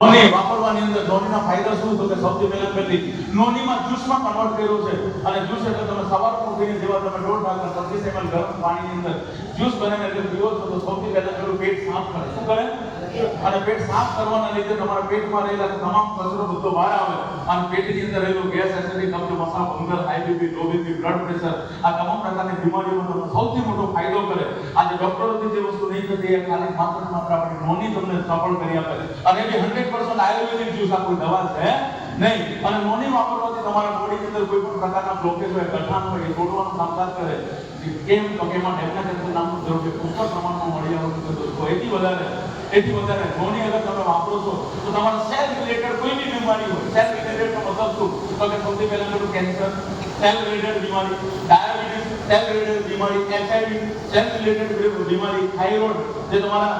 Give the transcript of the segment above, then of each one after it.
નોની વાપરવાની અંદર નોનીના ફાયદા શું તો કે સૌથી પહેલી નોનીમાં જ્યુસમાં કન્વર્ટ કર્યું છે અને જ્યુસ એટલે તમે સવારમાં ઉઠીને જેવા તમે 1.5 ઢાકણ 25 ml ગરમ પાણીની અંદર જ્યુસ બનાવીને એટલે પીવો છો તો સૌથી પહેલા પેલું પેટ સાફ કરે. શું કરે? અને પેટ સાફ કરવાના લીધે તમારા પેટમાં રહેલા તમામ કચરો બધો બહાર આવે અને પેટની અંદર રહેલો ગેસ એસિડિક કબજો મસા ભંગર high BP low BP blood pressure આ તમામ પ્રકારની બીમારીઓનો તમને સૌથી મોટો ફાયદો કરે. આજે ડોક્ટરોથી જે વસ્તુ નહીં થતી એ ખાલી માત્ર આપણી નોની તમને સફળ કરી આપે અને એ 100% આયુર્વેદિક જ્યુસ આ કોઈ દવા છે નહીં. અને નોની વાપરવાથી તમારા બોડીની અંદર કોઈ પણ પ્રકારના બ્લોકેજ હોય ગઠાણ હોય એ તોડવાનું કામકાજ કરે. કેમ તો કે એમાં ડેવલપમેન્ટ નામનું જરૂર છે પુષ્કળ પ્રમાણમાં મળી આવવાનું છે. તો એથી વધારે નોની અગર તમે વાપરો છો તો તમારા સેલ રિલેટેડ કોઈ બી બીમારી હોય સેલ રિલેટેડ નો મતલબ શું તો કે સૌથી પહેલા પેલું કેન્સર સેલ રિલેટેડ બીમારી, ડાયાબિટીસ સેલ રિલેટેડ બીમારી, એચઆઈવી સેલ રિલેટેડ બીમારી, થાઇરોઇડ જે તમારા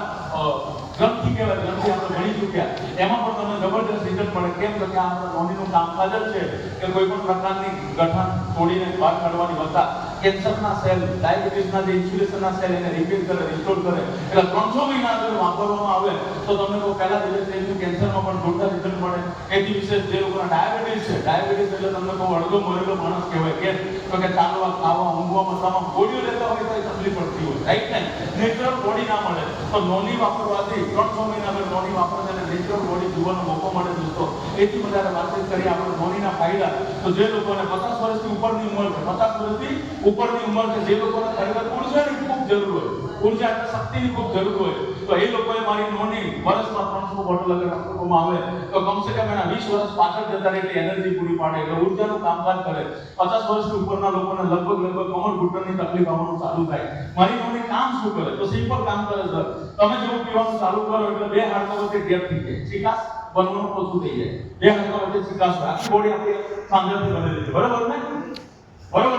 ગ્રંથિ કહેવાય ગ્રંથિ આપણે ભણી ચૂક્યા એમાં પણ તમને જબરદસ્ત રિઝલ્ટ મળે. કેમ તો કે આ નોનીનું કામકાજ જ છે કે કોઈ પણ પ્રકારની ગઠાણ તોડીને બહાર કાઢવાની વત્તા કેન્સરના સેલ ડાયાબિટીસના જે ઇન્સ્યુલેશનના સેલ એને રિપેર કરે રિસ્ટોર કરે. એટલે 300 મહિના જો વાપરવામાં આવે તો તમને તો પહેલા દિવસે સ્ટેજનું કેન્સરમાં પણ જોરદાર રિઝલ્ટ મળે. એથી વિશેષ જે લોકોના ડાયાબિટીસ છે ડાયાબિટીસ એટલે તમને કહું અડધો મરેલો માણસ કહેવાય. કેમ તો કે ચાલવા ખાવા ઊંઘવામાં તમામ ગોળીઓ લેતા હોય તો તકલીફ પડતી હોય રાઈટ ને નેચરલ બોડી ના મળે તો નોની વાપરવાથી 300 મહિના અગર નોની વાપરો અને નેચરલ બોડી જોવાનો મોકો મળે દોસ્તો. એથી વધારે વાતચીત કરી આપણે નોનીના ફાયદા તો જે લોકોને 50 વર્ષથી ઉપરની ઉંમર છે 50 વર્ષથી ઉપરની ઉંમર છે જે લોકોને ખરેખર ઉર્જાની ખૂબ જરૂર હોય ઉર્જા એટલે શક્તિની ખૂબ જરૂર હોય તો એ લોકોએ મારી નોની વર્ષમાં 300 બોટલ અગર આપવામાં આવે તો કમસે કમ એના 20 વર્ષ પાછળ જતા રહે એટલે એનર્જી પૂરી પાડે એટલે ઉર્જાનું કામકાજ કરે. 50 વર્ષથી ઉપરના લોકોને લગભગ કમર ઘૂંટણની તકલીફ આવવાનું ચાલુ થાય. મારી નોની કામ શું કરે તો સિમ્પલ કામ કરે સર. તમે જેવું પીવાનું ચાલુ કરો એટલે બે હાડકા વચ્ચે ગેપ થઈ જાય ચિકાસ બનવાનું ઓછું થઈ જાય. બે હાડકા વચ્ચે ચિકાસ હોય આખી બોડી આપણી સાંજરથી બનેલી છે બરાબર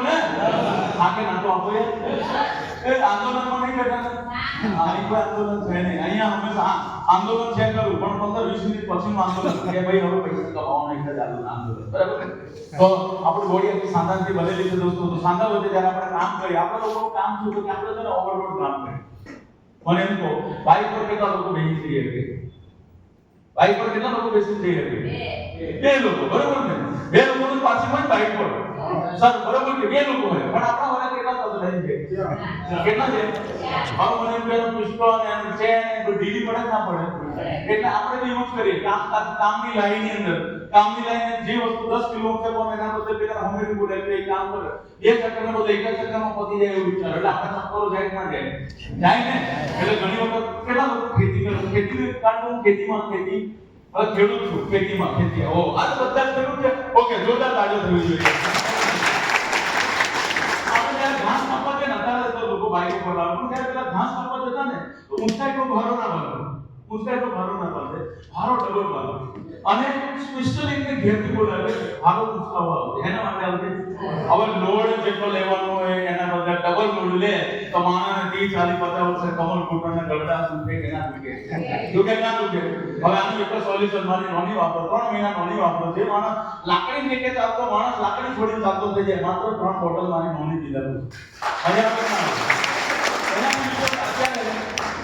ને આકે ના તો આપો એ આંદોલનમાં નહીં બેઠા આની કોઈ આંદોલન છે નહીં. અહીંયા હંમેશા આંદોલન છે કરું પણ 15-20 મિનિટ પછીનું આંદોલન કે ભાઈ હવે પૈસા કમાવાનું એટલે ચાલુ આંદોલન બરાબર. તો આપણી બોડી આખી સાંધાથી બનેલી છે દોસ્તો. તો સાંધા વચ્ચે જ્યારે આપણે કામ કરીએ આપણે લોકો કામ શું કે આપણે છે ને ઓવરલોડ કામ કરીએ. મને એમ કહો બાઈક પર કેટલા લોકો બેસી જઈ શકે? બાઈક પર કેટલા લોકો બેસી જઈ શકે? બે લોકો બરાબર ને. બે લોકોનું પાછી હોય બાઈક પર સર બરાબર કે બે લોકો હોય પણ આપણા વાળા કેટલા પગ લઈ જાય કેટલા છે? હવે મને એમ કે પુષ્પ અને ચેન એ ઢીલી પડે ના પડે એટલે આપણે બી યુઝ કરીએ કામની લાઈનની અંદર કામની લાઈન જે વસ્તુ 10 કિલો ઉચકવાનું એના બદલે પેલા હમેથી બોલે કે કામ કરે એક ચક્કરને બદલે એક ચક્કરમાં પતી જાય એવું વિચાર એટલે આપણે ચક્કરો જાય ના જાય ને. એટલે ઘણી વખત કેટલા લોકો ખેતી કરે ખેતી કાઢવું ખેતીમાં ખેતી હવે ખેડૂત છું ખેતીમાં ખેતી ઓ આ બધા ખેડૂત છે ઓકે જોરદાર તાળીઓ થવી જોઈએ. ઘાસ કાપવા કે નતા તો લોકો બાઈક પર લાવે પણ જ્યારે પેલા ઘાસ કાપવા જતા ને તો ઊંચાઈ તો ભારો ના બને ભારો ડબલ વાળો અને સ્પેશિયલી એટલે ઘેરથી બોલાવે ભારો ઉચકાવવા આવે એના માટે આવશે. હવે લોડ જેટલો લેવાનો હોય એના બદલે ડબલ લોડ લે તો માણસને 30 40 50 વર્ષે કમર ઘૂંટણને ગળડા દુખે કે ના દુખે ના દુખે. હવે આનું એક સોલ્યુશન મારી નોની વાપરો 3 મહિના નોની વાપરો જે માણસ લાકડી લેકે ચાલતો માણસ લાકડી છોડીને ચાલતો થઈ જાય માત્ર 3 બોટલ મારી નોની પીધા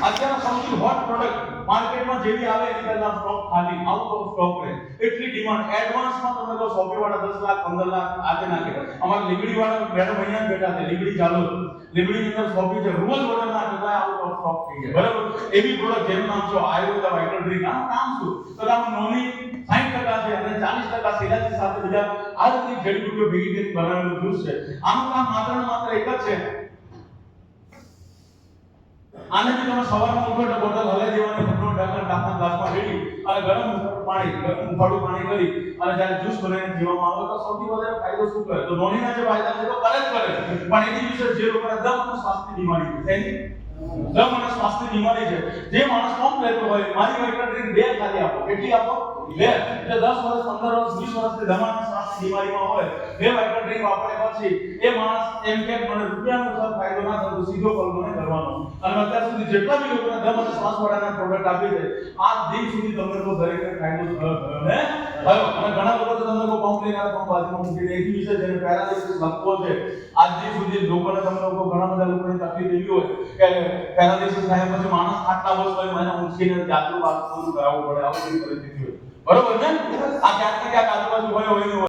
અત્યારે સૌથી હોટ પ્રોડક્ટ માર્કેટમાં જેવી આવે એની પહેલા સ્ટોક ખાલી આઉટ ઓફ સ્ટોક રહે એટલી ડિમાન્ડ એડવાન્સમાં તમે તો શોપી વાળા 10 લાખ 15 લાખ આજે નાખે. અમાર લીગડી વાળા મેડમ અહીંયા બેઠા છે લીગડી ચાલો લીગડીની અંદર શોપી છે રોજ ઓર્ડર ના કરતા આઉટ ઓફ સ્ટોક થઈ જાય બરાબર. એવી પ્રોડક્ટ જેનું નામ છે આયુર્વેદ વાઇટલ ડ્રિંક આનું નામ શું તો આમ નોની 60% છે અને 40% સિલાજી સાથે બીજા આ રીતની જડીબુટ્ટીઓ ભેગી કરીને બનાવેલું જ્યુસ છે. આનું કામ માત્ર ને માત્ર એક જ છે આને જે તમે સવારમાં ઉઠો એટલે બોટલ હલાવી દેવાની ઠંડો ઢાંકણ ઢાંકણ ગ્લાસમાં રેડી અને ગરમ ઉફાળું પાણી કરી અને જ્યારે જ્યુસ બનાવીને પીવામાં આવે તો સૌથી વધારે ફાયદો શું કરે તો નોનીના જે ફાયદા છે તો કરે જ કરે પણ એની વિશે જે લોકોને દમ અને શ્વાસની બીમારી છે દમ અને શ્વાસની બીમારી છે જે માણસ કોમ લેતો હોય મારી વાઇટલ ડ્રિંક 2 ખાલી આપો કેટલી આપો 2 એટલે 10 વર્ષ 15 વર્ષ 20 વર્ષથી દમ અને શ્વાસની બીમારીમાં હોય 2 વાઇટલ ડ્રિંક વાપર્યા પછી એ માણસ એમ કે મને રૂપિયાનો સર ફાયદો ના થતો સીધો કોલ મને કરવાનો અને અત્યાર સુધી જેટલા બી લોકોને દમ અને શ્વાસ વાળાના પ્રોડક્ટ આપી છે આ દિન સુધી તમને તો દરેકને ફાયદો થયો ને અને ઘણા લોકો તો તમને કો પંપ લઈને પંપ બાજુમાં મૂકી દે એથી વિશે જેને પેરાલિસિસ લખવો છે આજ દિન સુધી લોકોને તમને લોકો ઘણા બધા લોકોને તકલીફ એવી હોય કે પેરાલિસિસ થાય પછી માણસ આટલા વર્ષ પછી મને ઊંચીને જાતનું બાથરૂમ કરાવવું પડે આવી બધી પરિસ્થિતિ હોય બરોબર ને? આ ક્યાંક ને ક્યાંક આજુબાજુ હોય હોય ને હોય.